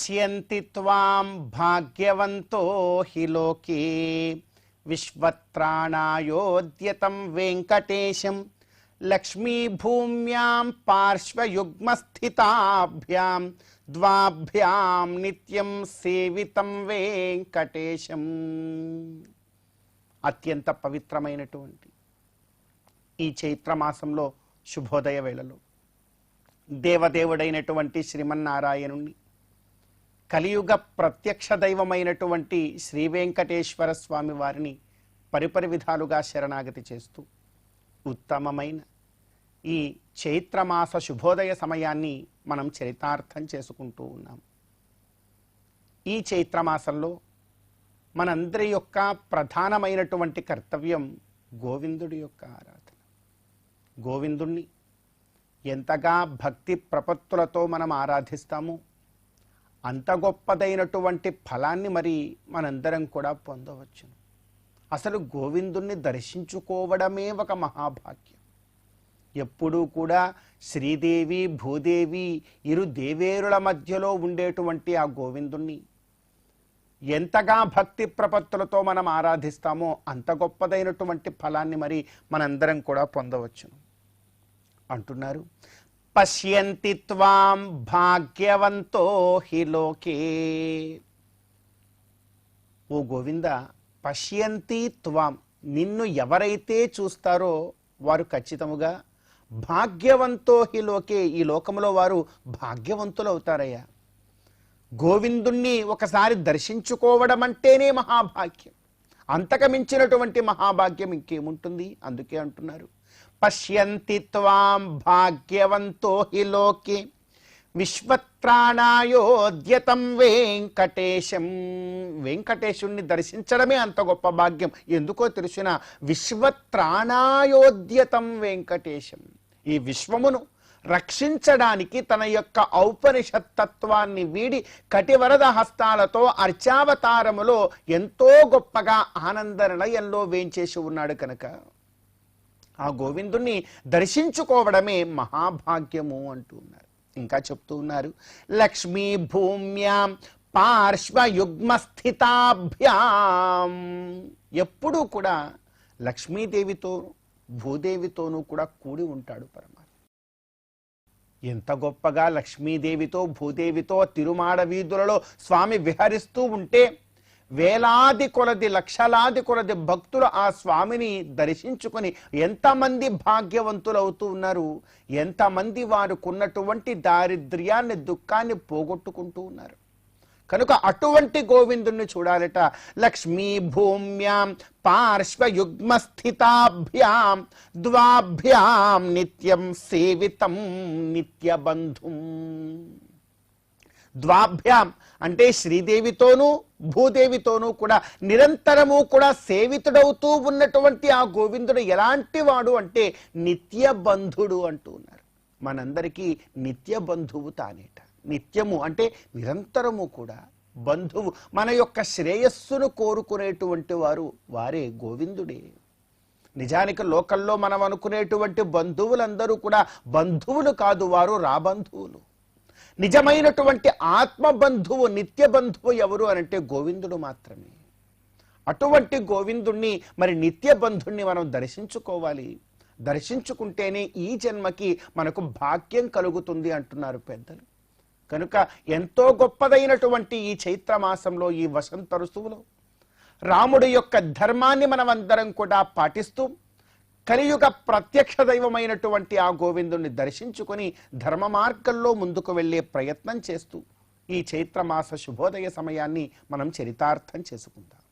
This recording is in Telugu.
పశ్యంతి త్వాం భాగ్యవంతో హి లోకే విశ్వత్రాణాయోద్యతం వెంకటేశం లక్ష్మీభూమ్యాం పార్శ్వయుగ్మస్థితాభ్యాం ద్వాభ్యాం నిత్యం సేవితం వెంకటేశం. అత్యంత పవిత్రమైనటువంటి ఈ చైత్రమాసంలో శుభోదయ వేళలో దేవదేవుడైనటువంటి శ్రీమన్నారాయణుణ్ణి, కలియుగ ప్రత్యక్ష దైవమైనటువంటి శ్రీ వెంకటేశ్వర స్వామి వారిని పరిపరి విధాలుగా శరణాగతి చేస్తూ ఉత్తమమైన ఈ చైత్రమాస శుభోదయ సమయాన్ని మనం చరితార్థం చేసుకుంటూ ఉన్నాం. ఈ చైత్రమాసంలో మనందరి యొక్క ప్రధానమైనటువంటి కర్తవ్యం గోవిందుడి యొక్క ఆరాధన. గోవిందుణ్ణి ఎంతగా భక్తి ప్రపత్తులతో మనం ఆరాధిస్తామో అంత గొప్పదైనటువంటి ఫలాన్ని మరి మనందరం కూడా పొందవచ్చు. అసలు గోవిందుణ్ణి దర్శించుకోవడమే ఒక మహాభాగ్యం. ఎప్పుడూ కూడా శ్రీదేవి భూదేవి ఇరు దేవేరుల మధ్యలో ఉండేటువంటి ఆ గోవిందుణ్ణి ఎంతగా భక్తి ప్రపత్తులతో మనం ఆరాధిస్తామో అంత గొప్పదైనటువంటి ఫలాన్ని మరి మనందరం కూడా పొందవచ్చును అంటున్నారు. పశ్యంతి త్వాం భాగ్యవంతో హి లోకే. ఓ గోవింద, పశ్యంతి త్వాం, నిన్ను ఎవరైతే చూస్తారో వారు ఖచ్చితముగా భాగ్యవంతో హి లోకే, ఈ లోకంలో వారు భాగ్యవంతులు అవుతారయ్యా. గోవిందుణ్ణి ఒకసారి దర్శించుకోవడం అంటేనే మహాభాగ్యం. అంతకు మించినటువంటి మహాభాగ్యం ఇంకేముంటుంది? అందుకే అంటున్నారు పశ్యంతి త్వాం భాగ్యవంతో హి లోకే విశ్వత్రాణాయోద్యతం వెంకటేశం. వెంకటేశుణ్ణి దర్శించడమే అంత గొప్ప భాగ్యం. ఎందుకో తెలుసిన, విశ్వత్రాణాయోద్యతం వెంకటేశం, ఈ విశ్వమును రక్షించడానికి తన యొక్క ఔపనిషత్తత్వాన్ని వీడి కటివరద హస్తాలతో అర్చావతారములో ఎంతో గొప్పగా ఆనంద నిలయంలో వేంచేసి ఉన్నాడు కనుక ఆ గోవిందుణ్ణి దర్శించుకోవడమే మహాభాగ్యము అంటున్నారు. ఇంకా చెప్తూ ఉన్నారు, లక్ష్మీ భూమ్యాం పార్శ్వయుగ్మస్థితాభ్యాం. ఎప్పుడూ కూడా లక్ష్మీదేవితో భూదేవితోనూ కూడా కూడి ఉంటాడు పరమాత్మ. ఎంత గొప్పగా లక్ష్మీదేవితో భూదేవితో తిరుమాడ వీధులలో స్వామి విహరిస్తూ ఉంటే వేలాది కొలది లక్షలాది కొలది భక్తులు ఆ స్వామిని దర్శించుకొని ఎంతమంది భాగ్యవంతులు అవుతూ ఉన్నారు. ఎంతమంది వారుకున్నటువంటి దారిద్ర్యాన్ని దుఃఖాన్ని పోగొట్టుకుంటూ ఉన్నారు. కనుక అటువంటి గోవిందుణ్ణి చూడాలట. లక్ష్మీ భూమ్యాం పార్శ్వయుగ్మస్థితాభ్యాం ద్వాభ్యాం నిత్యం సేవితం నిత్యబంధుం. ద్వాభ్యాం అంటే శ్రీదేవితోనూ భూదేవితోనూ కూడా నిరంతరము కూడా సేవితుడవుతూ ఉన్నటువంటి ఆ గోవిందుడు ఎలాంటి వాడు అంటే నిత్య బంధుడు అంటూ ఉన్నారు. మనందరికీ నిత్య బంధువు తానేట. నిత్యము అంటే నిరంతరము కూడా బంధువు, మన యొక్క శ్రేయస్సును కోరుకునేటువంటి వారు వారే గోవిందుడే. నిజానికి లోకల్లో మనం అనుకునేటువంటి బంధువులందరూ కూడా బంధువులు కాదు, వారు రాబంధువులు. నిజమైనటువంటి ఆత్మ బంధువు నిత్య బంధువు ఎవరు అనంటే గోవిందుడు మాత్రమే. అటువంటి గోవిందుణ్ణి మరి నిత్య బంధుణ్ణి మనం దర్శించుకోవాలి. దర్శించుకుంటేనే ఈ జన్మకి మనకు భాగ్యం కలుగుతుంది అంటున్నారు పెద్దలు. కనుక ఎంతో గొప్పదైనటువంటి ఈ చైత్రమాసంలో, ఈ వసంత ఋతువులో రాముడి యొక్క ధర్మాన్ని మనమందరం కూడా పాటిస్తూ కలియుగ ప్రత్యక్ష దైవమైనటువంటి ఆ గోవిందుని దర్శించుకొని ధర్మ మార్గంలో ముందుకు వెళ్ళే ప్రయత్నం చేస్తూ ఈ చైత్రమాస శుభోదయ సమయాన్ని మనం చరితార్థం చేసుకుందాం.